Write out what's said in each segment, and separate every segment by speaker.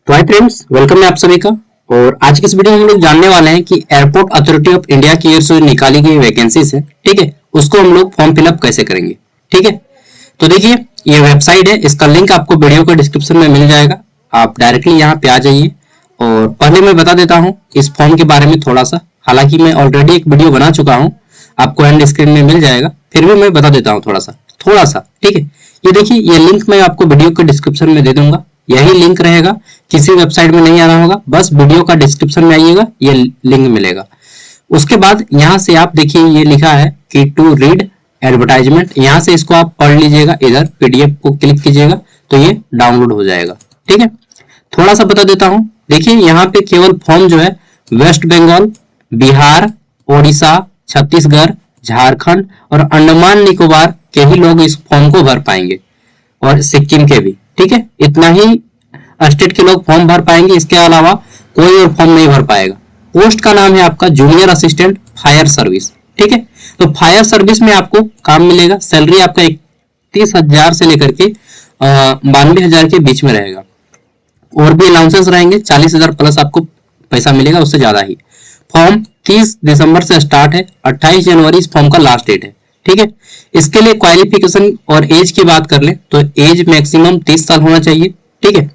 Speaker 1: तो hi friends, welcome है आप सभी का। और आज की इस वीडियो में हम लोग जानने वाले हैं कि एयरपोर्ट अथॉरिटी ऑफ इंडिया की ओर से निकाली गई वैकेंसीज है, ठीक है, उसको हम लोग फॉर्म फिलअप कैसे करेंगे। ठीक है, तो देखिए ये वेबसाइट है, इसका लिंक आपको वीडियो के डिस्क्रिप्शन में मिल जाएगा। आप डायरेक्टली यहाँ पे आ जाइए। और पहले मैं बता देता हूँ इस फॉर्म के बारे में थोड़ा सा, हालांकि मैं ऑलरेडी एक वीडियो बना चुका हूँ, आपको एंड स्क्रीन में मिल जाएगा, फिर भी मैं बता देता हूँ थोड़ा सा। ठीक है, ये देखिए ये लिंक मैं आपको वीडियो के डिस्क्रिप्शन में दे दूंगा। यही लिंक रहेगा, किसी वेबसाइट में नहीं आना होगा, बस वीडियो का डिस्क्रिप्शन में आइएगा, ये लिंक मिलेगा। उसके बाद यहाँ से आप देखिए ये लिखा है कि टू रीड एडवर्टाइजमेंट, यहाँ से इसको आप पढ़ लीजिएगा, इधर पीडीएफ को क्लिक कीजिएगा तो ये डाउनलोड हो जाएगा। ठीक है, थोड़ा सा बता देता हूँ। देखिए यहाँ पे केवल फॉर्म जो है वेस्ट बंगाल, बिहार, ओडिशा, छत्तीसगढ़, झारखंड और अंडमान निकोबार के ही लोग इस फॉर्म को भर पाएंगे, और सिक्किम के भी। ठीक है, इतना ही स्टेट के लोग फॉर्म भर पाएंगे, इसके अलावा कोई और फॉर्म नहीं भर पाएगा। पोस्ट का नाम है आपका जूनियर असिस्टेंट फायर सर्विस। ठीक है, तो फायर सर्विस में आपको काम मिलेगा। सैलरी आपका 31,000 से लेकर के 92,000 के बीच में रहेगा, और भी अलाउंसेस रहेंगे। 40,000 प्लस आपको पैसा मिलेगा, उससे ज्यादा ही। फॉर्म 30 दिसंबर से स्टार्ट है, 28 जनवरी इस फॉर्म का लास्ट डेट है। ठीक है, इसके लिए क्वालिफिकेशन और एज की बात कर ले तो एज मैक्सिमम 30 साल होना चाहिए। ठीक है,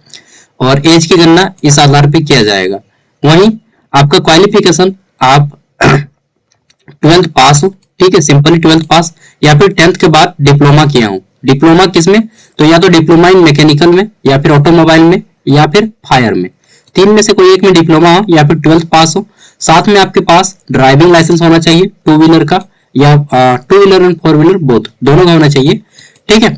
Speaker 1: और एज की गणना इस आधार पे किया जाएगा। वहीं आपका क्वालिफिकेशन आप 12th पास हो, ठीक है, सिंपली 12th पास, या फिर 10th के बाद डिप्लोमा किया हूं। डिप्लोमा किसमें, तो या तो डिप्लोमा इन मैकेनिकल में, या फिर ऑटोमोबाइल में, या फिर फायर में। तीन में से कोई एक में डिप्लोमा हो या फिर 12th पास हो। साथ में आपके पास ड्राइविंग लाइसेंस होना चाहिए, टू व्हीलर का, या two wheeler and four wheeler both, दोनों का होना चाहिए। ठीक है,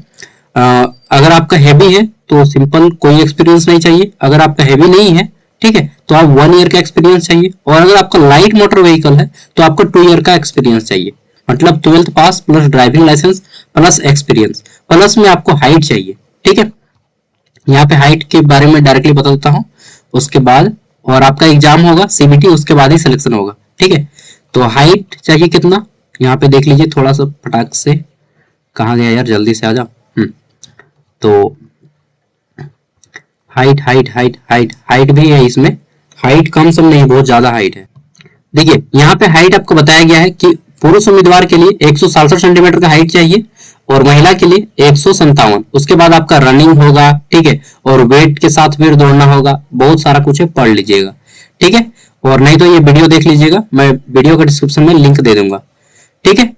Speaker 1: अगर आपका हैवी है तो सिंपल कोई एक्सपीरियंस नहीं चाहिए। अगर आपका हैवी नहीं है, ठीक है, तो आप 1 ईयर का एक्सपीरियंस चाहिए। और अगर आपका लाइट मोटर व्हीकल है तो आपको 2 ईयर का एक्सपीरियंस चाहिए। मतलब 12th pass plus driving licence plus experience, plus में आपको हाइट चाहिए। ठीक है, यहाँ पे हाइट के बारे में डायरेक्टली बता देता हूँ। उसके बाद और आपका एग्जाम होगा सीबीटी, उसके बाद ही सिलेक्शन होगा। ठीक है, तो हाइट चाहिए कितना, यहाँ पे देख लीजिए थोड़ा सा फटाक से, कहाँ गया यार, जल्दी से आ जाओ। तो height height height height height भी है इसमें, हाइट कम सम नहीं, बहुत ज्यादा हाइट है। देखिए यहाँ पे हाइट आपको बताया गया है कि पुरुष उम्मीदवार के लिए 167 सेंटीमीटर का हाइट चाहिए, और महिला के लिए 157। उसके बाद आपका रनिंग होगा, ठीक है, और वेट के साथ फिर दौड़ना होगा, बहुत सारा कुछ है, पढ़ लीजिएगा। ठीक है, और नहीं तो ये वीडियो देख लीजिएगा, मैं वीडियो के डिस्क्रिप्शन में लिंक दे दूंगा। ठीक है,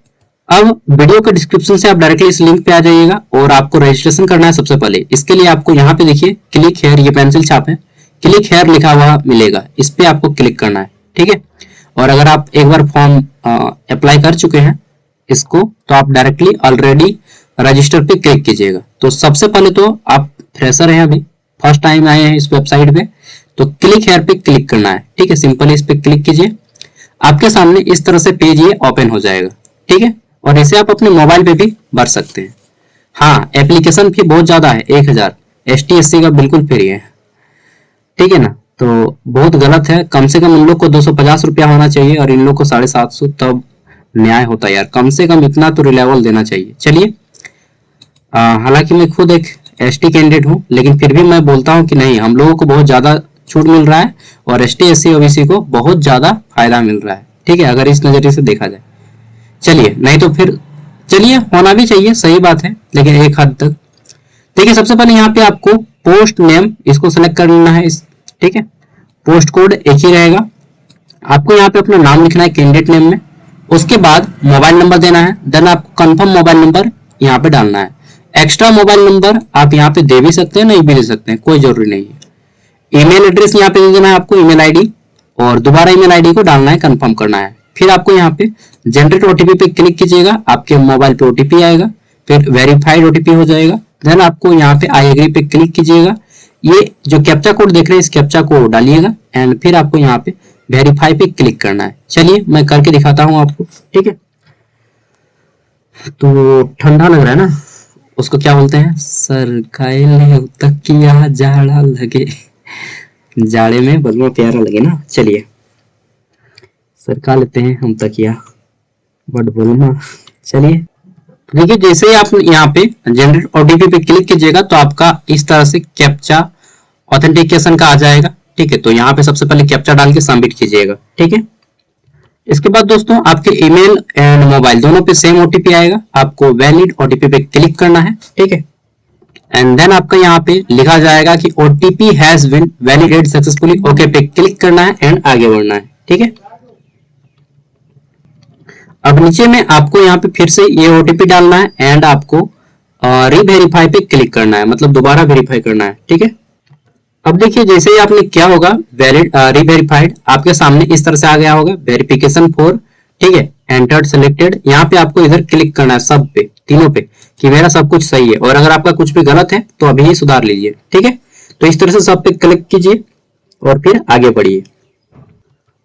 Speaker 1: अब वीडियो के डिस्क्रिप्शन से आप डायरेक्टली इस लिंक पे आ जाइएगा, और आपको रजिस्ट्रेशन करना है। सबसे पहले इसके लिए आपको यहाँ पे देखिए क्लिक हेयर, ये पेंसिल छाप है, क्लिक हेयर लिखा हुआ मिलेगा, इस पे आपको क्लिक करना है। ठीक है, और अगर आप एक बार फॉर्म अप्लाई कर चुके हैं इसको, तो आप डायरेक्टली ऑलरेडी रजिस्टर पे क्लिक कीजिएगा। तो सबसे पहले तो आप फ्रेशर हैं, अभी फर्स्ट टाइम आए हैं इस वेबसाइट पे, तो क्लिक हेयर पे क्लिक करना है। ठीक है, सिंपली इस पे क्लिक कीजिए, आपके सामने इस तरह से पेज ये ओपन हो जाएगा। ठीक है, और इसे आप अपने मोबाइल पे भी भर सकते हैं। हाँ, एप्लीकेशन फी बहुत ज्यादा है, 1000, ST/SC का बिल्कुल फ्री है। ठीक है ना, तो बहुत गलत है। कम से कम इन लोग को 250 रुपया होना चाहिए, और इन लोग को 750, तब न्याय होता है यार। कम से कम इतना तो रिलेवल देना चाहिए। चलिए, हालांकि मैं खुद एक ST कैंडिडेट हूँ, लेकिन फिर भी मैं बोलता हूँ कि नहीं, हम लोगों को बहुत ज्यादा छूट मिल रहा है, और ST/SC OBC को बहुत ज्यादा फायदा मिल रहा है। ठीक है, अगर इस नजरिए से देखा जाए। चलिए, नहीं तो फिर चलिए, होना भी चाहिए, सही बात है, लेकिन एक हद तक। देखिए सबसे पहले यहाँ पे आपको पोस्ट नेम, इसको सेलेक्ट कर लेना है। ठीक है, पोस्ट कोड एक ही रहेगा। आपको यहाँ पे अपना नाम लिखना है कैंडिडेट नेम में। उसके बाद मोबाइल नंबर देना है, देन आपको कंफर्म मोबाइल नंबर यहाँ पे डालना है। एक्स्ट्रा मोबाइल नंबर आप यहाँ पे दे भी सकते हैं, नहीं भी दे सकते हैं, कोई जरूरी नहीं है। ईमेल एड्रेस यहाँ पे दे देना है आपको, ईमेल आईडी, और दोबारा ईमेल आईडी को डालना है, कंफर्म करना है। फिर आपको यहाँ पे जनरेट ओटीपी पे क्लिक कीजिएगा, आपके मोबाइल पे ओटीपी आएगा, फिर वेरीफाइड ओटीपी हो जाएगा। देन आपको यहाँ पे आई एग्री पे क्लिक कीजिएगा। ये जो कैप्चा कोड देख रहे हैं, इस कैप्चा को डालिएगा, एंड फिर आपको यहाँ पे वेरीफाई पे क्लिक करना है। चलिए मैं करके दिखाता हूँ आपको। ठीक है, तो ठंडा लग रहा है ना, उसको क्या बोलते हैं, सर खाए तकिया जाड़ा लगे, जाड़े में बदमा प्यारा लगे ना। चलिए सरका लेते हैं हम तकिया, बट बदमा। चलिए, देखिए जैसे ही आप यहाँ पे जनरेट ओटीपी पे क्लिक कीजिएगा, तो आपका इस तरह से कैप्चा ऑथेंटिकेशन का आ जाएगा। ठीक है, तो यहाँ पे सबसे पहले कैप्चा डाल के सबमिट कीजिएगा। ठीक है, इसके बाद दोस्तों आपके ईमेल एंड मोबाइल दोनों पे सेम ओटीपी आएगा, आपको वैलिड ओटीपी पे क्लिक करना है। ठीक है, एंड देन आपका यहाँ पे लिखा जाएगा कि OTP has been validated successfully, okay पे क्लिक करना है एंड आगे बढ़ना है। ठीक है, अब नीचे में आपको यहाँ पे फिर से ये ओटीपी डालना है एंड आपको रीवेरीफाई पे क्लिक करना है, मतलब दोबारा वेरीफाई करना है। ठीक है, अब देखिए जैसे ही आपने क्या होगा वैलिड रीवेरीफाइड आपके सामने इस तरह से आ गया होगा वेरिफिकेशन फॉर। ठीक है, एंटर्ड सिलेक्टेड, यहाँ पे आपको इधर क्लिक करना है सब पे, तीनों पे, कि मेरा सब कुछ सही है, और अगर आपका कुछ भी गलत है तो अभी ही सुधार लीजिए। ठीक है, तो इस तरह से सब पे क्लिक कीजिए और फिर आगे बढ़िए।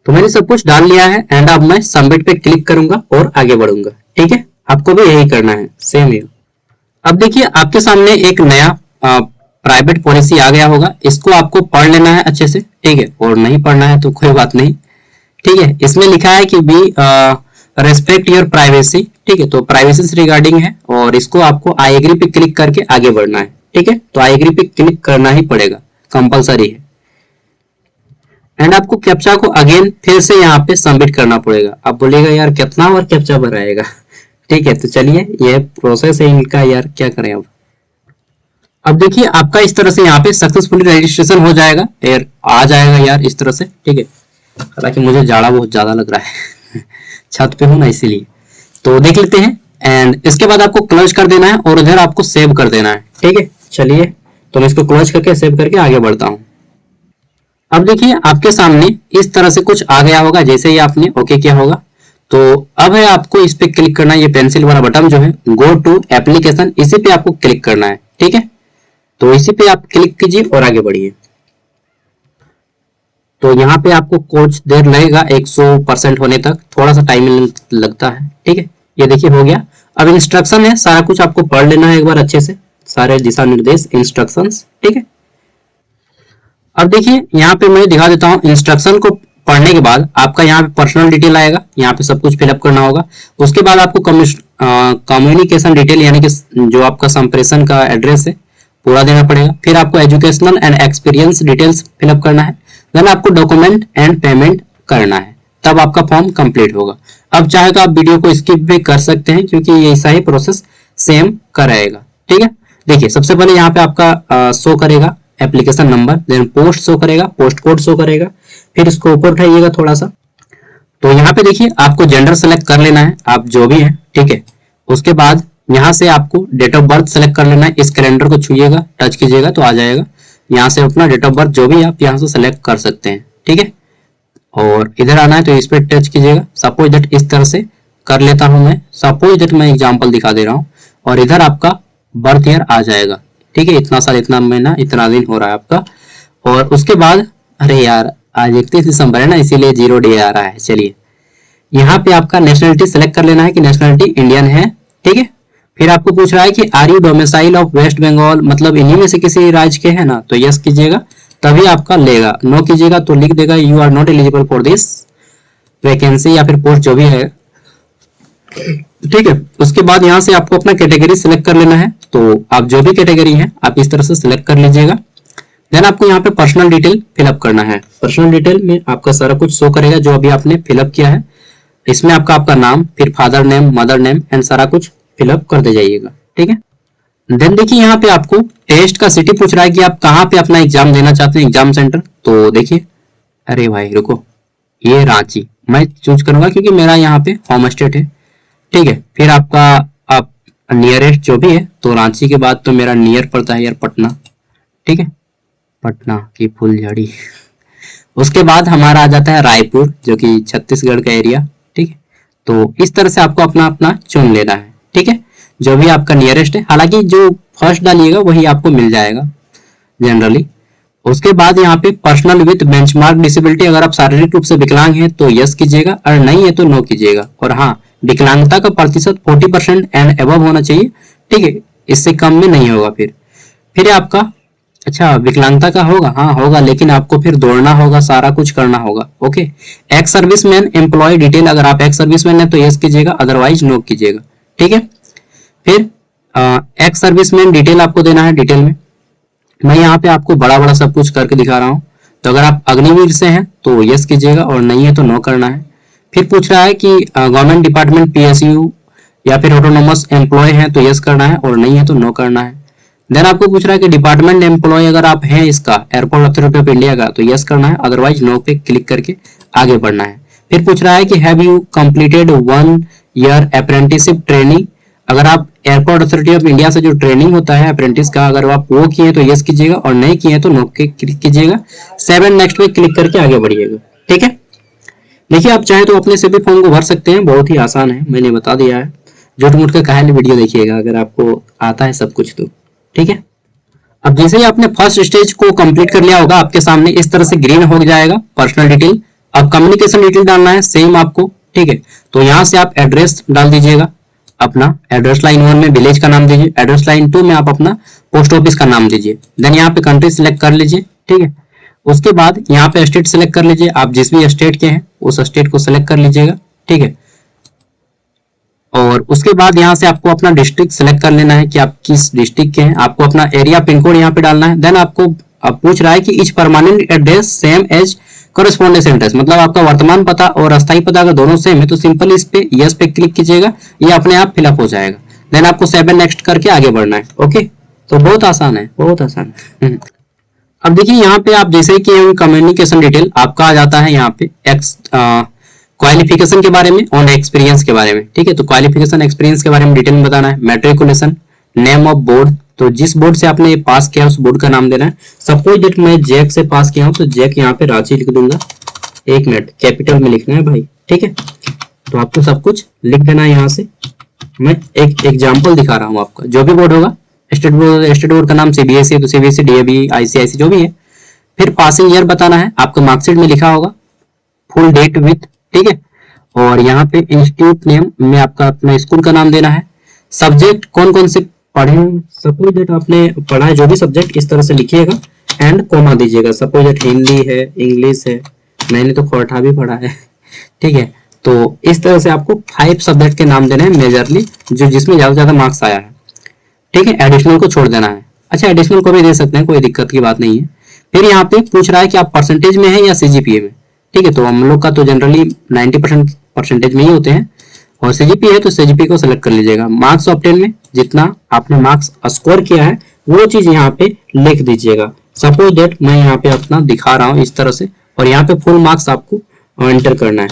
Speaker 1: तो मैंने सब कुछ डाल लिया है एंड अब मैं सबमिट पे क्लिक करूंगा और आगे बढ़ूंगा। ठीक है, आपको भी यही करना है, सेम है। अब देखिए आपके सामने एक नया प्राइवेट पॉलिसी आ गया होगा, इसको आपको पढ़ लेना है अच्छे से। ठीक है, और नहीं पढ़ना है तो कोई बात नहीं। ठीक है, इसमें लिखा है कि बी रेस्पेक्ट योर प्राइवेसी। ठीक है, तो प्राइवेसी से रिगार्डिंग है और इसको आपको आई एग्री पे क्लिक करके आगे बढ़ना है। ठीक है, तो आई एग्री पे क्लिक करना ही पड़ेगा, कंपलसरी है। एंड आपको कैप्चा को अगेन फिर से यहाँ पे सबमिट करना पड़ेगा। आप बोलेगा यार कितना और कैप्चा भराएगा। ठीक है, तो चलिए ये प्रोसेस है इनका, यार क्या करें अब देखिए आपका इस तरह से यहाँ पे सक्सेसफुली रजिस्ट्रेशन हो जाएगा, यार आ जाएगा यार इस तरह से। ठीक है, हालांकि मुझे जाड़ा बहुत ज्यादा लग रहा है छत पे हूँ ना इसीलिए, तो देख लेते हैं। एंड इसके बाद आपको क्लोज कर देना है और उधर आपको सेव कर देना है। ठीक है, चलिए तो मैं इसको क्लोज करके सेव करके आगे बढ़ता हूँ। अब देखिए आपके सामने इस तरह से कुछ आ गया होगा, जैसे ही आपने ओके किया होगा तो अब है आपको इस पे क्लिक करना है, ये पेंसिल वाला बटन जो है गो टू एप्लीकेशन, इसी पे आपको क्लिक करना है। ठीक है, तो इसी पे आप क्लिक कीजिए और आगे बढ़िए। तो यहाँ पे आपको कुछ देर लगेगा 100% होने तक, थोड़ा सा टाइम लगता है। ठीक है, ये देखिए हो गया। अब इंस्ट्रक्शन है, सारा कुछ आपको पढ़ लेना है एक बार अच्छे से, सारे दिशा निर्देश इंस्ट्रक्शंस। ठीक है, अब देखिए यहाँ पे मैं दिखा देता हूँ। इंस्ट्रक्शन को पढ़ने के बाद आपका यहाँ पे पर्सनल डिटेल आएगा, यहाँ पे सब कुछ फिलअप करना होगा। उसके बाद आपको कम्युनिकेशन डिटेल यानी कि जो आपका संप्रेषण का एड्रेस है पूरा देना पड़ेगा। फिर आपको educational and experience details fill up करना है। देन आपको डॉक्यूमेंट एंड पेमेंट करना है, तब आपका फॉर्म कंप्लीट होगा। अब चाहे तो आप वीडियो को स्किप भी कर सकते हैं क्योंकि ये ऐसा ही प्रोसेस सेम कराएगा। ठीक है, देखिए सबसे पहले यहाँ पे आपका शो करेगा application number, then post show करेगा, पोस्ट कोड शो करेगा। फिर इसको ऊपर उठाइएगा थोड़ा सा, तो यहाँ पे देखिए आपको जेंडर सेलेक्ट कर लेना है, आप जो भी है। ठीक है, उसके बाद यहाँ से आपको डेट ऑफ बर्थ सेलेक्ट कर लेना है। इस कैलेंडर को छुइएगा, टच कीजिएगा तो आ जाएगा। यहाँ से अपना डेट ऑफ बर्थ जो भी आप यहाँ से सेलेक्ट कर सकते हैं। ठीक है, और इधर आना है तो इस पर टच कीजिएगा। सपोज दैट इस तरह से कर लेता हूं मैं, सपोज दैट मैं एग्जांपल दिखा दे रहा हूं, और इधर आपका बर्थ ईयर आ जाएगा। ठीक है, इतना साल, इतना महीना, इतना दिन हो रहा है आपका। और उसके बाद अरे यार आज 31 दिसंबर है ना, इसीलिए 0 डे आ रहा है। चलिए यहाँ पे आपका नेशनलिटी सेलेक्ट कर लेना है कि नेशनलिटी इंडियन है। ठीक है, फिर आपको पूछ रहा है कि are you domicile of West Bengal, मतलब इन्हीं में से किसी राज्य के है ना, तो यस कीजिएगा तभी आपका लेगा। नो कीजिएगा तो लिख देगा you are not eligible for this vacancy या फिर पोस्ट जो भी है। ठीक है, उसके बाद यहाँ से आपको अपना कैटेगरी सिलेक्ट कर लेना है, तो आप जो भी कैटेगरी है आप इस तरह से सिलेक्ट कर लीजिएगा। देन आपको यहाँ पे पर्सनल डिटेल फिलअप करना है। पर्सनल डिटेल में आपका सारा कुछ शो करेगा जो अभी आपने फिलअप किया है। इसमें आपका नाम, फिर father name, mother name and सारा कुछ फिलअप कर दे जाइएगा। ठीक है, देन देखिए यहाँ पे आपको टेस्ट का सिटी पूछ रहा है कि आप कहाँ पे अपना एग्जाम देना चाहते हैं, एग्जाम सेंटर। तो देखिए, अरे भाई रुको, ये रांची मैं चूज करूंगा क्योंकि मेरा यहाँ पे होम स्टेट है। ठीक है, फिर आपका आप नियरेस्ट जो भी है, तो रांची के बाद तो मेरा नियर पड़ता है यार पटना। ठीक है, पटना की फुलझड़ी। उसके बाद हमारा आ जाता है रायपुर जो कि छत्तीसगढ़ का एरिया। ठीक है, तो इस तरह से आपको अपना अपना चुन लेना है। ठीक है, जो भी आपका नियरेस्ट है, हालांकि जो फर्स्ट डालिएगा वही आपको मिल जाएगा जनरली। उसके बाद यहाँ पे पर्सनल विथ बेंचमार्क डिसेबिलिटी, अगर आप शारीरिक रूप से विकलांग हैं तो यस कीजिएगा और नहीं है तो नो कीजिएगा। और हाँ, विकलांगता का प्रतिशत 40% एंड एबव होना चाहिए। ठीक है, इससे कम में नहीं होगा। फिर आपका अच्छा विकलांगता का होगा, हाँ होगा, लेकिन आपको फिर दौड़ना होगा, सारा कुछ करना होगा। Okay, ex serviceman employ detail, अगर आप एक्स सर्विसमैन है तो यस कीजिएगा, अदरवाइज नो कीजिएगा। ठीक है, फिर एक्स सर्विसमैन डिटेल आपको देना है। डिटेल में मैं यहाँ पे आपको बड़ा बड़ा सब कुछ करके दिखा रहा हूँ। तो अगर आप अग्निवीर से हैं तो यस कीजिएगा और नहीं है तो नो करना है। फिर पूछ रहा है कि गवर्नमेंट डिपार्टमेंट पीएसयू या फिर ऑटोनोमस एम्प्लॉय है तो यस करना है और नहीं है तो नो करना है। देन आपको पूछ रहा है कि डिपार्टमेंट एम्प्लॉय अगर आप हैं इसका एयरपोर्ट अथॉरिटी ऑफ इंडिया का तो यस करना है, अदरवाइज नो पे क्लिक करके आगे बढ़ना है। फिर पूछ रहा है कि have you completed 1 year apprenticeship training. अगर आप एयरपोर्ट अथॉरिटी ऑफ इंडिया से जो ट्रेनिंग होता है अप्रेंटिस का, अगर आप वो किए तो यस कीजिएगा और नहीं किए तो नो के क्लिक कीजिएगा। 7 नेक्स्ट पे क्लिक करके आगे बढ़िएगा। ठीक है, देखिए आप चाहे तो अपने से भी फॉर्म को भर सकते हैं, बहुत ही आसान है, मैंने बता दिया है। झूठ मूठ का कहानी वीडियो देखिएगा अगर आपको आता है सब कुछ तो। ठीक है, अब जैसे ही आपने फर्स्ट स्टेज को कंप्लीट कर लिया होगा आपके सामने इस तरह से ग्रीन हो जाएगा पर्सनल डिटेल। अब कम्युनिकेशन डिटेल डालना है सेम आपको। ठीक है, तो यहाँ से आप एड्रेस डाल दीजिएगा अपना। एड्रेस लाइन 1 में विलेज का नाम दीजिए, एड्रेस लाइन 2 में आप अपना पोस्ट ऑफिस का नाम दीजिए। देन यहाँ पे कंट्री सिलेक्ट कर लीजिए। ठीक है, उसके बाद यहाँ पे स्टेट सेलेक्ट कर लीजिए, आप जिस भी स्टेट के हैं उस स्टेट को सिलेक्ट कर लीजिएगा। ठीक है, और उसके बाद यहाँ से आपको अपना डिस्ट्रिक्ट सेलेक्ट कर लेना है कि आप किस डिस्ट्रिक्ट के हैं। आपको अपना एरिया पिन कोड यहाँ पे डालना है। देन आपको अब पूछ रहा है कि is permanent address same as correspondence address, मतलब आपका वर्तमान पता और अस्थायी पता अगर दोनों सेम है तो सिंपल इस पे यस पे क्लिक कीजिएगा, ये अपने आप फिलअप हो जाएगा। देन आपको 7 नेक्स्ट करके आगे बढ़ना है। ओके, तो बहुत आसान है, बहुत आसान है। अब देखिए यहाँ पे आप जैसे कि कम्युनिकेशन डिटेल आपका आ जाता है यहाँ पे क्वालिफिकेशन के बारे में और एक्सपीरियंस के बारे में। ठीक है, तो क्वालिफिकेशन एक्सपीरियंस के बारे में डिटेल में बताना है। मैट्रिकुलेशन, नेम ऑफ बोर्ड, तो जिस बोर्ड से आपने पास किया उस बोर्ड का नाम देना है। सपोज दैट मैं जैक से पास किया हूँ तो जैक यहाँ पे रांची लिख दूंगा। 1 मिनट, कैपिटल में लिखना है भाई। ठीक है, तो आपको सब कुछ लिख देना है। यहाँ से मैं एक एग्जाम्पल दिखा रहा हूँ आपका, जो भी बोर्ड होगा, स्टेट बोर्ड का नाम सीबीएसई तो सीबीएसई, डीएवी, आईसीआईसी जो भी है। फिर पासिंग ईयर बताना है, आपका मार्कशीट में लिखा होगा, फुल डेट विथ। ठीक है, और यहाँ पे इंस्टीट्यूट नेम में आपका अपना स्कूल का नाम देना है। सब्जेक्ट कौन कौन से पढ़े, सपोज दैट आपने पढ़ा है जो भी सब्जेक्ट इस तरह से लिखिएगा एंड कॉमा दीजिएगा। सपोज दैट हिंदी है, इंग्लिश है, मैंने तो खोटा भी पढ़ा है। ठीक है, तो इस तरह से आपको 5 सब्जेक्ट के नाम देने हैं मेजरली, जो जिसमें ज्यादा से ज्यादा मार्क्स आया है। ठीक है, एडिशनल को छोड़ देना है। अच्छा, एडिशनल को भी दे सकते हैं, कोई दिक्कत की बात नहीं है। फिर यहाँ पे पूछ रहा है कि आप परसेंटेज में है या सीजीपीए में। ठीक है, तो हम लोग का तो जनरली 90% परसेंटेज में ही होते हैं, और सीजीपी है तो सीजीपी को सिलेक्ट कर लीजिएगा। मार्क्स ऑब्टेन में जितना आपने मार्क्स स्कोर किया है वो चीज यहाँ पे लिख दीजिएगा। सपोज दैट मैं यहाँ पे अपना दिखा रहा हूँ इस तरह से, और यहाँ पे फुल मार्क्स आपको एंटर करना है।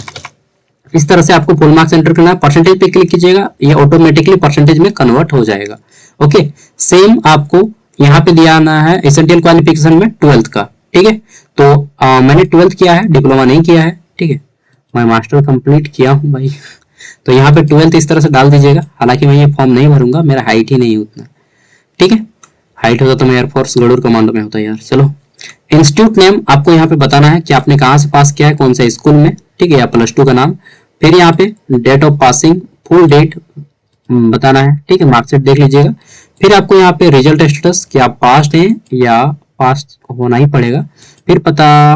Speaker 1: इस तरह से आपको फुल मार्क्स एंटर करना है। परसेंटेज पे क्लिक कीजिएगा, ये ऑटोमेटिकली परसेंटेज में कन्वर्ट हो जाएगा। ओके, सेम आपको यहाँ पे दिया आना है एसेंशियल क्वालिफिकेशन में 12th का। ठीक है, तो मैंने 12th किया है, डिप्लोमा नहीं किया है। ठीक है, मैं मास्टर कंप्लीट किया हूँ भाई। तो यहाँ पे 12th इस तरह से डाल दीजिएगा। हालांकि मैं ये फॉर्म नहीं भरूंगा, मेरा हाइट ही नहीं उतना। ठीक है, हाइट होता तो मैं एयरफोर्स गरुड़ कमांडो में होता यार। चलो, इंस्टीट्यूट नेम आपको यहाँ पे बताना है कि आपने कहाँ से पास किया है, कौन सा स्कूल में। ठीक है, या +2 का नाम। फिर यहाँ पे date of passing, full date बताना है। ठीक है, मार्कशीट देख लीजिएगा। फिर आपको यहाँ पे रिजल्ट स्टेटस कि आप पास हैं या पास होना ही पड़ेगा। फिर पता,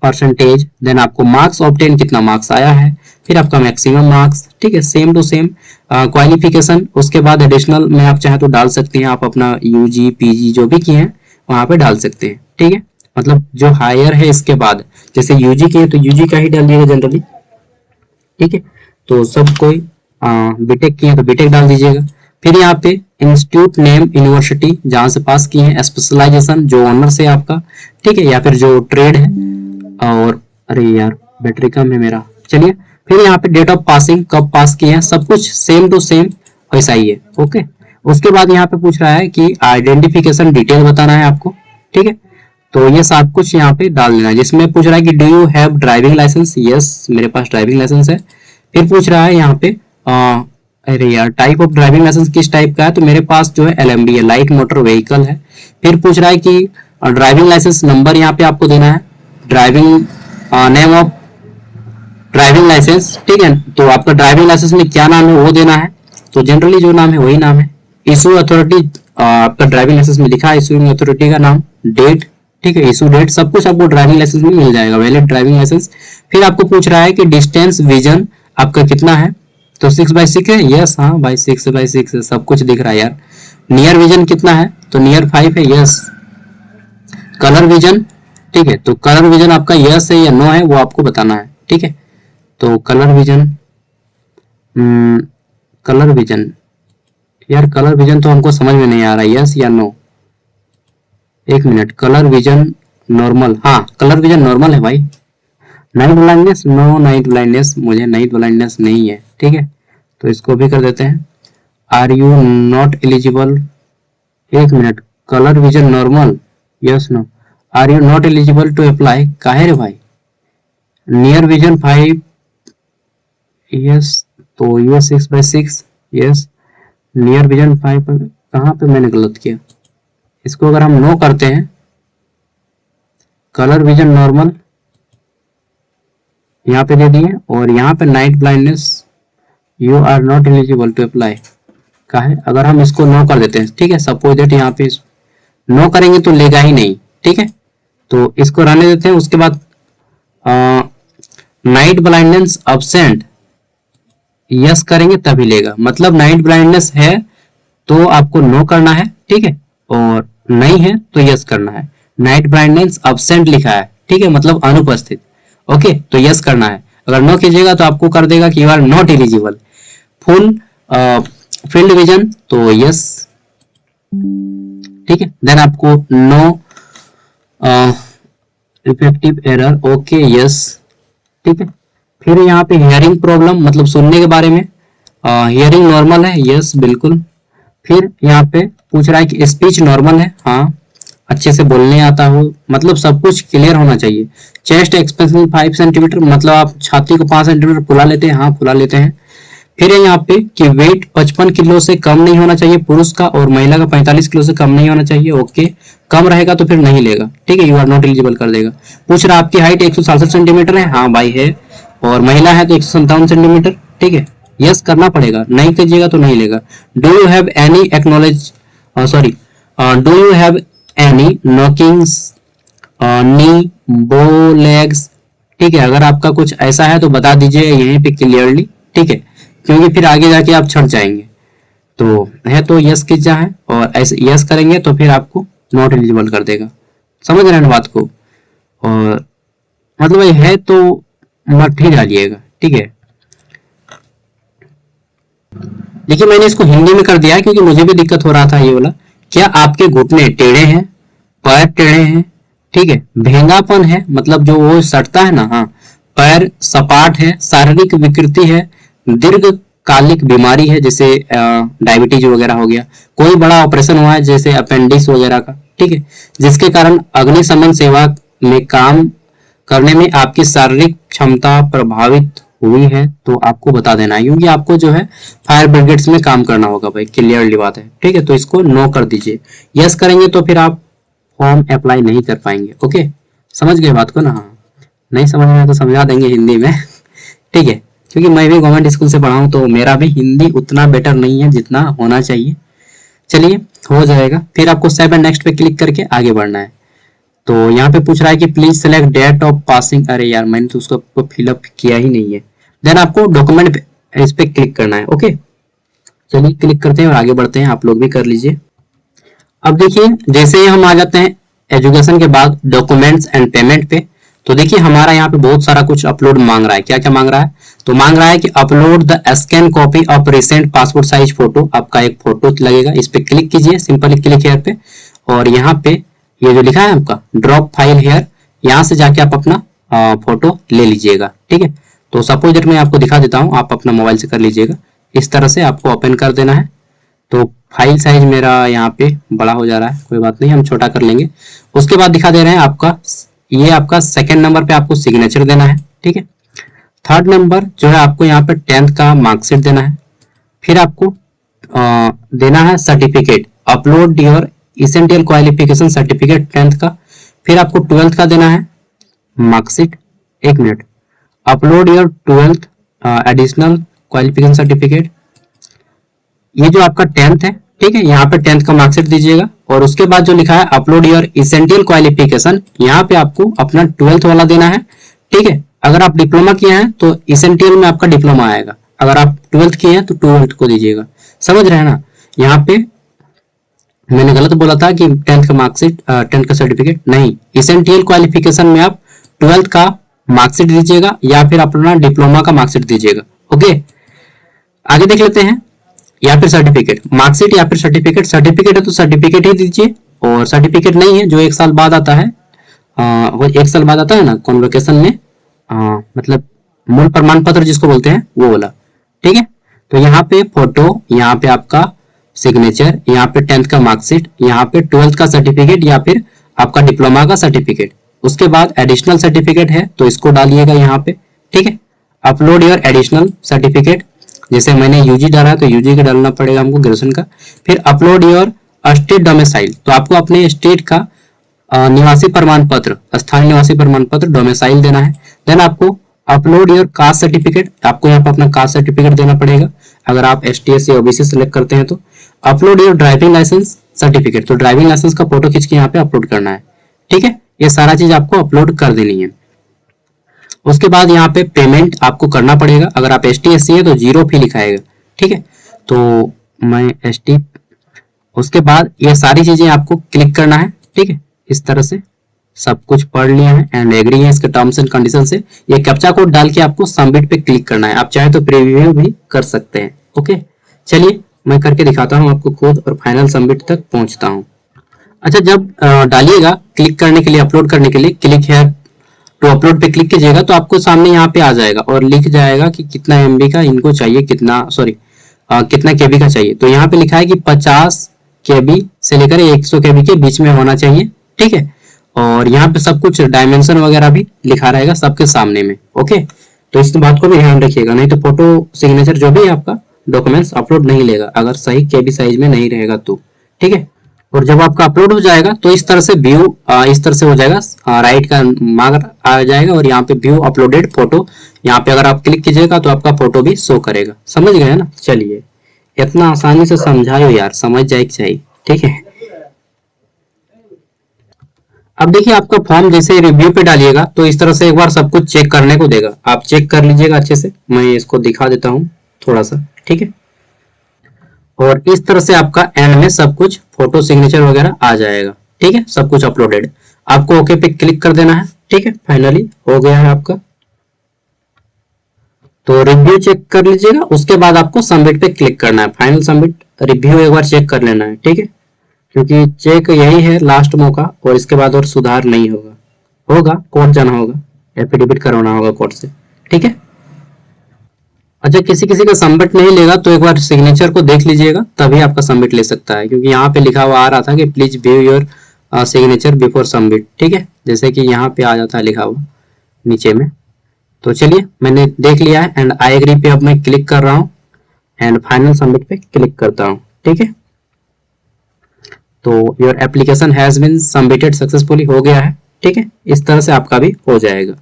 Speaker 1: परसेंटेज, देन आपको मार्क्स ऑब्टेन कितना मार्क्स आया है, फिर आपका मैक्सिमम मार्क्स। ठीक है, सेम टू सेम क्वालिफिकेशन। उसके बाद एडिशनल में आप चाहे तो डाल सकते हैं, आप अपना यूजी पीजी जो भी किए हैं वहां पे डाल सकते हैं। ठीक है, मतलब जो हायर है इसके बाद, जैसे यूजी किए तो यूजी का ही डाल दिएगा जनरली। ठीक है, तो सब कोई बीटेक किए तो बीटेक डाल दीजिएगा। फिर यहाँ पे इंस्टीट्यूट नेम, यूनिवर्सिटी जहां से पास किए हैं, स्पेशलाइजेशन जो ऑनर्स है आपका। ठीक है, या फिर जो ट्रेड है। और अरे यार बैटरी कम है मेरा, चलिए। फिर यहाँ पे डेट ऑफ पासिंग, कब पास किए हैं, सब कुछ सेम टू सेम वैसा ही है। ओके, उसके बाद यहाँ पे पूछ रहा है कि आइडेंटिफिकेशन डिटेल बताना है आपको। ठीक है, तो ये सब कुछ यहाँ पे डाल देना है। जिसमें पूछ रहा है कि do you have driving licence, yes मेरे पास ड्राइविंग लाइसेंस है। फिर पूछ रहा है यहाँ पे अरे यार टाइप ऑफ ड्राइविंग लाइसेंस किस टाइप का है, तो मेरे पास जो है LMD है, लाइट मोटर व्हीकल है। फिर पूछ रहा है कि ड्राइविंग लाइसेंस नंबर यहाँ पे आपको देना है, driving name of driving licence. ठीक है, तो आपका ड्राइविंग लाइसेंस में क्या नाम है वो देना है, तो जनरली जो नाम है वही नाम है। इशू अथॉरिटी आपका ड्राइविंग लाइसेंस में लिखा है, इशूइंग अथॉरिटी का नाम, डेट। ठीक है, इशू डेट, सब कुछ आपको ड्राइविंग लाइसेंस में मिल जाएगा, वैलिड ड्राइविंग लाइसेंस। फिर आपको पूछ रहा है कि डिस्टेंस विजन आपका कितना है, तो 6/6 है, यस हाँ भाई 6/6 है, सब कुछ दिख रहा है यार। नियर विजन कितना है, तो नियर 5 है, यस कलर विजन, ठीक है। तो कलर विजन आपका यस है या नो है वो आपको बताना है, ठीक है। तो कलर विजन, कलर विजन, यार कलर विजन तो हमको समझ में नहीं आ रहा है, यस या नो। एक मिनट, कलर विजन नॉर्मल, हाँ कलर विजन नॉर्मल है भाई। Night blindness, no night blindness, मुझे नाइट ब्लाइंडनेस नहीं है, ठीक है। तो इसको भी कर देते हैं। आर यू नॉट एलिजिबल, एक minute, colour vision normal, yes no. Are you not eligible to apply, काहे रे भाई। Near vision 5, yes. तो ये 6/6, यस। नियर विजन 5 पर कहाँ पे मैंने गलत किया। इसको अगर हम नो करते हैं, कलर विजन नॉर्मल यहाँ पे दे दिए, और यहाँ पे night blindness, you are not eligible to apply का है। अगर हम इसको नो कर देते हैं, ठीक है, सपोज दैट यहाँ पे नो करेंगे तो लेगा ही नहीं, ठीक है। तो इसको रहने देते हैं। उसके बाद नाइट ब्लाइंडनेस अब्सेंट, यस करेंगे तभी लेगा, मतलब नाइट ब्लाइंडनेस है तो आपको नो करना है, ठीक है, और नहीं है तो यस करना है। नाइट ब्लाइंडनेस अब्सेंट लिखा है, ठीक है, मतलब अनुपस्थित, ओके, तो यस करना है। अगर नो कीजिएगा तो आपको कर देगा कि you are not eligible. Full field vision तो यस, ठीक है। देन आपको no effective error, okay yes, ठीक है। फिर यहाँ पे हियरिंग प्रॉब्लम, मतलब सुनने के बारे में, हियरिंग नॉर्मल है, यस बिल्कुल। फिर यहाँ पे पूछ रहा है कि स्पीच नॉर्मल है, हाँ। अच्छे से बोलने आता हो, मतलब सब कुछ क्लियर होना चाहिए। चेस्ट एक्सपेंशन 5 सेंटीमीटर, मतलब आप छाती को 5 सेंटीमीटर फुला लेते हैं, हाँ फुला लेते हैं। फिर है यहाँ पे कि वेट 55 किलो से कम नहीं होना चाहिए पुरुष का, और महिला का 45 किलो से कम नहीं होना चाहिए, ओके। कम रहेगा तो फिर नहीं लेगा, ठीक है, यू आर नॉट एलिजिबल कर देगा। पूछ रहा आपकी हाइट 167 सेंटीमीटर है, हाँ भाई है, और महिला है तो 157 सेंटीमीटर, ठीक है, यस करना पड़ेगा, नहीं कीजिएगा तो नहीं लेगा। Do you have any acknowledge, sorry, do you have any knockings knee bow legs, ठीक है। अगर आपका कुछ ऐसा है तो बता दीजिए यहीं पे क्लियरली, ठीक है, क्योंकि फिर आगे जाके आप छट जाएंगे। तो है तो यस कीजिए है, और ऐसे यस करेंगे तो फिर आपको नॉट एलिजिबल कर देगा। समझ रहे हैं बात को। और मतलब ये है तो मत ही डालिएगा, ठीक है। देखिए मैंने इसको हिंदी में कर दिया है क्योंकि मुझे भी दिक्कत हो रहा था ये वाला। क्या आपके घुटने टेढ़े हैं, पैर टेढ़े हैं, ठीक है, भेंगापन है, मतलब जो वो सटता है ना, हाँ, पैर सपाट है, शारीरिक विकृति है, दीर्घकालिक बीमारी है जैसे डायबिटीज वगैरह हो गया, कोई बड़ा ऑपरेशन हुआ है जैसे अपेंडिक्स वगैरह का, ठीक है, जिसके कारण अग्निशमन सेवा में काम करने में आपकी शारीरिक क्षमता प्रभावित हुई है तो आपको बता देना है, क्योंकि आपको जो है फायर ब्रिगेड्स में काम करना होगा भाई, क्लियरली बात है, ठीक है। तो इसको नो कर दीजिए। यस करेंगे तो फिर आप फॉर्म अप्लाई नहीं कर पाएंगे, ओके, समझ गए बात को ना। हाँ, नहीं समझ में तो समझा देंगे हिंदी में ठीक है, क्योंकि मैं भी गवर्नमेंट स्कूल से पढ़ा हूँ तो मेरा भी हिंदी उतना बेटर नहीं है जितना होना चाहिए। चलिए हो जाएगा। फिर आपको सेव एंड नेक्स्ट पे क्लिक करके आगे बढ़ना है। तो यहाँ पे पूछ रहा है कि please select date of passing, अरे यार मैंने तो उसको फिलअप किया ही नहीं है। देन आपको डॉक्यूमेंट इस पे क्लिक करना है, ओके। चलिए क्लिक करते हैं और आगे बढ़ते हैं, आप लोग भी कर लीजिए। अब देखिए जैसे ही हम आ जाते हैं एजुकेशन के बाद डॉक्यूमेंट्स एंड पेमेंट पे, तो देखिए हमारा यहाँ पे बहुत सारा कुछ अपलोड मांग रहा है। क्या क्या मांग रहा है? तो मांग रहा है कि upload the scan copy of recent passport size photo. आपका एक फोटो लगेगा, इस पे क्लिक कीजिए, सिंपली क्लिक हेयर पे, और यहाँ पे ये जो लिखा है आपका ड्रॉप फाइल हेयर, यहाँ से जाके आप अपना फोटो ले लीजिएगा, ठीक है। तो सपोज दैट मैं आपको दिखा देता हूँ, आप अपना मोबाइल से कर लीजिएगा। इस तरह से आपको ओपन कर देना है। तो फाइल साइज मेरा यहाँ पे बड़ा हो जा रहा है, कोई बात नहीं, हम छोटा कर लेंगे। उसके बाद दिखा दे रहे हैं आपका, ये आपका सेकंड नंबर पे आपको सिग्नेचर देना है, ठीक है। थर्ड नंबर जो है आपको यहाँ पे 10th का मार्कशीट देना है। फिर आपको देना है certificate, upload your essential qualification certificate 10th का। फिर आपको 12th का देना है मार्कशीट, एक minute, upload your 12th additional qualification certificate. ये जो आपका 10th है, ठीक है, यहाँ पे 10th का मार्कशीट दीजिएगा। और उसके बाद जो लिखा है अपलोड योर इसेंशियल क्वालिफिकेशन, यहाँ पे आपको अपना 12th वाला देना है, ठीक है। अगर आप डिप्लोमा किए हैं तो इसेंशियल में आपका डिप्लोमा आएगा, अगर आप 12th किए हैं तो 12th को दीजिएगा। समझ रहे हैं ना। यहाँ पे मैंने गलत बोला था कि 10th का मार्कशीट, 10th का सर्टिफिकेट नहीं, एसेंशियल क्वालिफिकेशन में आप 12th का मार्कशीट दीजिएगा या फिर अपना डिप्लोमा का मार्कशीट दीजिएगा। ओके, आगे देख लेते हैं। या फिर सर्टिफिकेट, मार्कशीट या फिर सर्टिफिकेट, सर्टिफिकेट है तो सर्टिफिकेट ही दीजिए, और सर्टिफिकेट नहीं है जो 1 साल बाद आता है, वो 1 साल बाद आता है ना कॉन्वोकेशन में, मतलब मूल प्रमाण पत्र जिसको बोलते हैं वो वाला। ठीक है, तो यहाँ पे फोटो, यहाँ पे आपका सिग्नेचर, यहाँ पे 10th का मार्कशीट, यहाँ पे 12th का सर्टिफिकेट या फिर आपका डिप्लोमा का सर्टिफिकेट। उसके बाद एडिशनल सर्टिफिकेट है तो इसको डालिएगा यहाँ पे। ठीक है, अपलोड योर एडिशनल सर्टिफिकेट, जैसे मैंने यूजी डाला है तो यूजी का डालना पड़ेगा हमको, ग्रेजुएशन का। फिर अपलोड योर स्टेट डोमिसाइल, तो आपको अपने स्टेट का निवासी प्रमाण पत्र, स्थानीय निवासी प्रमाण पत्र डोमिसाइल देना है। देन आपको अपलोड योर कास्ट सर्टिफिकेट, आपको यहाँ पर अपना कास्ट सर्टिफिकेट देना पड़ेगा अगर आप एसटी एससी ओबीसी सेलेक्ट करते हैं तो। Upload your driving licence certificate, तो ड्राइविंग लाइसेंस का फोटो खींच के यहाँ पे अपलोड करना है। ठीक है, ये सारा चीज आपको अपलोड कर देनी है। उसके बाद यहाँ पे पेमेंट आपको करना पड़ेगा, अगर आप एसटी एससी है तो 0 फी लिखाएगा। ठीक है, तो मैं एसटी, उसके बाद ये सारी चीजें आपको क्लिक करना है। ठीक है, इस तरह से सब कुछ पढ़ लिया है एंड एग्री है इसके टर्म्स एंड कंडीशन से। ये कैप्चा कोड डाल के आपको सबमिट पे क्लिक करना है, आप चाहे तो प्रीव्यू भी कर सकते हैं। ओके, चलिए मैं करके दिखाता हूँ आपको खुद और फाइनल सबमिट तक पहुंचता हूँ। अच्छा, जब डालिएगा क्लिक करने के लिए, अपलोड करने के लिए, क्लिक है तो अपलोड पे क्लिक कीजिएगा तो आपको सामने यहाँ पे आ जाएगा और लिख जाएगा कि कितना एमबी का इनको चाहिए, कितना सॉरी कितना केबी का चाहिए। तो यहाँ पे लिखा है कि 50 केबी से लेकर 100 केबी के बीच में होना चाहिए। ठीक है, और यहाँ पे सब कुछ डायमेंशन वगैरह भी लिखा रहेगा सबके सामने में। ओके, तो इस बात को भी ध्यान रखिएगा, नहीं तो फोटो सिग्नेचर जो भी है आपका डॉक्यूमेंट्स अपलोड नहीं लेगा अगर सही केबी साइज में नहीं रहेगा तो। ठीक है, और जब आपका अपलोड हो जाएगा तो इस तरह से व्यू इस तरह से हो जाएगा, राइट का मार्क आ जाएगा और यहाँ पे व्यू अपलोडेड फोटो, यहाँ पे अगर आप क्लिक कीजिएगा तो आपका फोटो भी शो करेगा। समझ गए ना? चलिए, इतना आसानी से समझायो यार, समझ जाए चाहिए। ठीक है, अब देखिए आपका फॉर्म जैसे रिव्यू पे डालिएगा तो इस तरह से एक बार सब कुछ चेक करने को देगा, आप चेक कर लीजिएगा अच्छे से। मैं इसको दिखा देता हूँ थोड़ा सा। ठीक है, और इस तरह से आपका एंड में सब कुछ फोटो सिग्नेचर वगैरह आ जाएगा। ठीक है, सब कुछ अपलोडेड, आपको ओके पे क्लिक कर देना है। ठीक है, फाइनली हो गया है आपका। तो रिव्यू चेक कर लीजिएगा, उसके बाद आपको सबमिट पे क्लिक करना है, फाइनल सबमिट। रिव्यू एक बार चेक कर लेना है। ठीक है, क्योंकि चेक यही है लास्ट मौका, और इसके बाद और सुधार नहीं होगा। होगा कोर्ट जाना होगा, एफिडेविट करवाना होगा कोर्ट से। ठीक है, अच्छा किसी किसी का सबमिट नहीं लेगा तो एक बार सिग्नेचर को देख लीजिएगा, तभी आपका सबमिट ले सकता है, क्योंकि यहाँ पे लिखा हुआ आ रहा था कि please view your signature before submit. ठीक है, जैसे कि यहाँ पे आ जाता है लिखा हुआ नीचे में। तो चलिए मैंने देख लिया है एंड आई एग्री पे अब मैं क्लिक कर रहा हूँ एंड फाइनल सबमिट पे क्लिक करता हूँ। ठीक है, तो your application has been submitted successfully हो गया है। ठीक है, इस तरह से आपका भी हो जाएगा।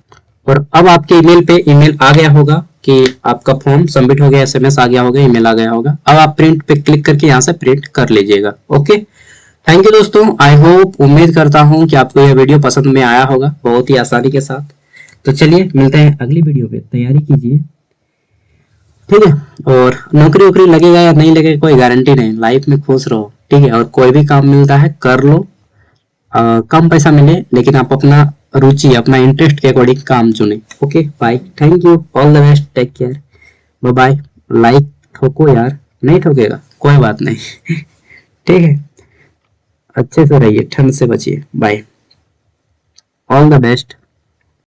Speaker 1: और अब आपके ईमेल पे ईमेल आ गया होगा कि आपका फॉर्म सबमिट हो गया, एसएमएस आ गया होगा, ईमेल आ गया होगा। अब आप प्रिंट पे क्लिक करके यहाँ से प्रिंट कर लीजिएगा। ओके, थैंक यू दोस्तों, आई होप, उम्मीद करता हूँ कि आपको यह वीडियो पसंद में आया होगा बहुत ही आसानी के साथ। तो चलिए मिलते हैं अगली वीडियो पे, तैयारी कीजिए। ठीक है, और नौकरी वोकरी लगेगा या नहीं लगेगा कोई गारंटी नहीं, लाइफ में खुश रहो। ठीक है, और कोई भी काम मिलता है कर लो, कम पैसा मिले लेकिन आप अपना रुचि, अपना इंटरेस्ट के अकॉर्डिंग काम चुने। Okay bye, thank you, all the best, take care, bye bye. Like ठोको यार, नहीं ठोकेगा कोई बात नहीं। ठीक है, अच्छे से रहिए, ठंड से बचिए, बाय, ऑल द बेस्ट।